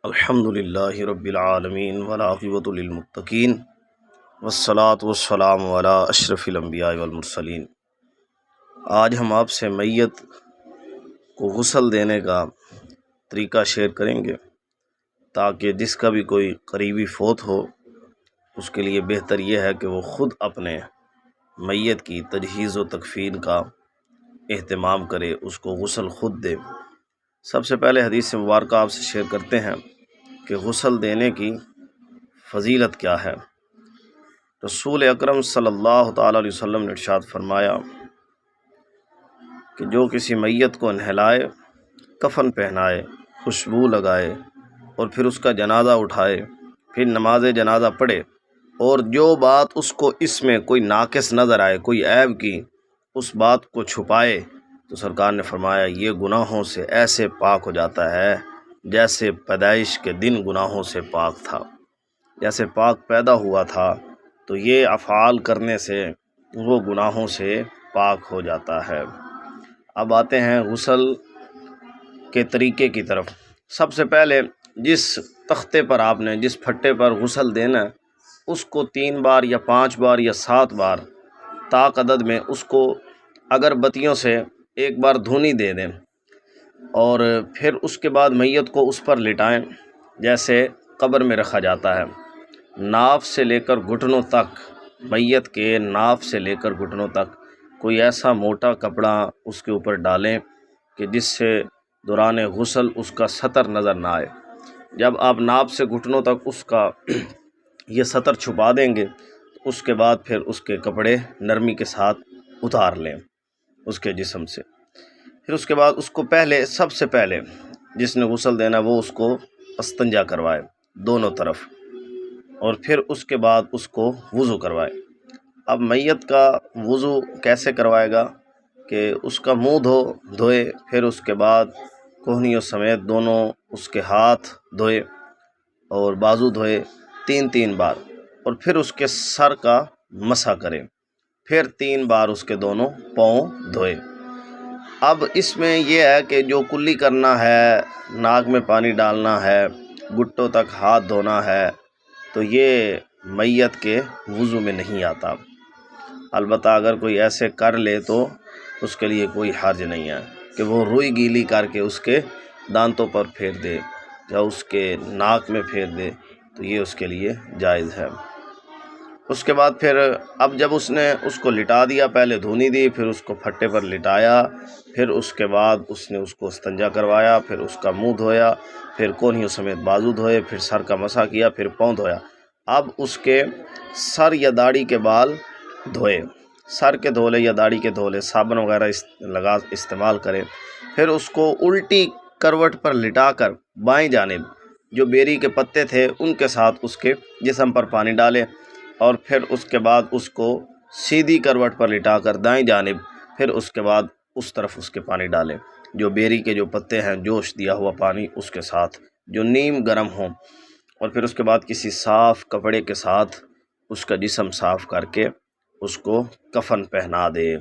الحمدللہ رب العالمین والعاقبۃ للمتقین والصلاة والسلام علی اشرف الانبیاء والمرسلین۔ آج ہم آپ سے میت کو غسل دینے کا طریقہ شیئر کریں گے تاکہ جس کا بھی کوئی قریبی فوت ہو اس کے لیے بہتر یہ ہے کہ وہ خود اپنے میت کی تجہیز و تکفین کا اہتمام کرے، اس کو غسل خود دے۔ سب سے پہلے حدیث مبارکہ آپ سے شیئر کرتے ہیں کہ غسل دینے کی فضیلت کیا ہے۔ رسول اکرم صلی اللہ تعالیٰ علیہ وسلم نے ارشاد فرمایا کہ جو کسی میت کو نہلائے، کفن پہنائے، خوشبو لگائے اور پھر اس کا جنازہ اٹھائے، پھر نماز جنازہ پڑھے، اور جو بات اس کو اس میں کوئی ناقص نظر آئے، کوئی عیب کی، اس بات کو چھپائے، تو سرکار نے فرمایا یہ گناہوں سے ایسے پاک ہو جاتا ہے جیسے پیدائش کے دن گناہوں سے پاک تھا، جیسے پاک پیدا ہوا تھا۔ تو یہ افعال کرنے سے وہ گناہوں سے پاک ہو جاتا ہے۔ اب آتے ہیں غسل کے طریقے کی طرف۔ سب سے پہلے جس تختے پر آپ نے، جس پھٹے پر غسل دینا ہے، اس کو 3 بار یا 5 بار یا 7 بار طاق عدد میں اس کو اگر بتیوں سے ایک بار دھونی دے دیں، اور پھر اس کے بعد میت کو اس پر لٹائیں جیسے قبر میں رکھا جاتا ہے۔ ناف سے لے کر گھٹنوں تک، میت کے ناف سے لے کر گھٹنوں تک کوئی ایسا موٹا کپڑا اس کے اوپر ڈالیں کہ جس سے دوران غسل اس کا سطر نظر نہ آئے۔ جب آپ ناف سے گھٹنوں تک اس کا یہ سطر چھپا دیں گے، اس کے بعد پھر اس کے کپڑے نرمی کے ساتھ اتار لیں اس کے جسم سے۔ پھر اس کے بعد اس کو سب سے پہلے جس نے غسل دینا وہ اس کو استنجا کروائے دونوں طرف، اور پھر اس کے بعد اس کو وضو کروائے۔ اب میت کا وضو کیسے کروائے گا کہ اس کا منہ دھوئے، پھر اس کے بعد کوہنیوں سمیت دونوں اس کے ہاتھ دھوئے اور بازو دھوئے 3 بار، اور پھر اس کے سر کا مسح کرے، پھر 3 بار اس کے دونوں پاؤں دھوئے۔ اب اس میں یہ ہے کہ جو کلی کرنا ہے، ناک میں پانی ڈالنا ہے، گھٹوں تک ہاتھ دھونا ہے، تو یہ میت کے وضو میں نہیں آتا۔ البتہ اگر کوئی ایسے کر لے تو اس کے لیے کوئی حرج نہیں ہے کہ وہ روئی گیلی کر کے اس کے دانتوں پر پھیر دے یا اس کے ناک میں پھیر دے، تو یہ اس کے لیے جائز ہے۔ اس کے بعد پھر اب جب اس نے اس کو لٹا دیا، پہلے دھونی دی، پھر اس کو پھٹے پر لٹایا، پھر اس کے بعد اس نے اس کو استنجا کروایا، پھر اس کا منہ دھویا، پھر کونیوں سمیت بازو دھوئے، پھر سر کا مسح کیا، پھر پاؤں دھویا۔ اب اس کے سر یا داڑھی کے بال دھوئے، سر کے دھولے یا داڑھی کے دھولے، صابن وغیرہ استعمال کرے۔ پھر اس کو الٹی کروٹ پر لٹا کر بائیں جانب جو بیری کے پتے تھے ان کے ساتھ اس کے جسم پر پانی ڈالے، اور پھر اس کے بعد اس کو سیدھی کروٹ پر لٹا کر دائیں جانب، پھر اس کے بعد اس طرف اس کے پانی ڈالیں، جو بیری کے جو پتے ہیں جوش دیا ہوا پانی اس کے ساتھ جو نیم گرم ہوں، اور پھر اس کے بعد کسی صاف کپڑے کے ساتھ اس کا جسم صاف کر کے اس کو کفن پہنا دے۔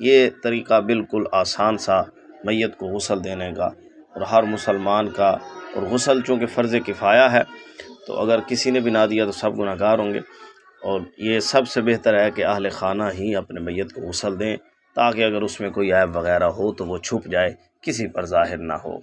یہ طریقہ بالکل آسان سا میت کو غسل دینے کا، اور ہر مسلمان کا، اور غسل چونکہ فرض کفایہ ہے تو اگر کسی نے بھی نہ دیا تو سب گناہ گار ہوں گے، اور یہ سب سے بہتر ہے کہ اہل خانہ ہی اپنے میت کو غسل دیں تاکہ اگر اس میں کوئی عیب وغیرہ ہو تو وہ چھپ جائے، کسی پر ظاہر نہ ہو۔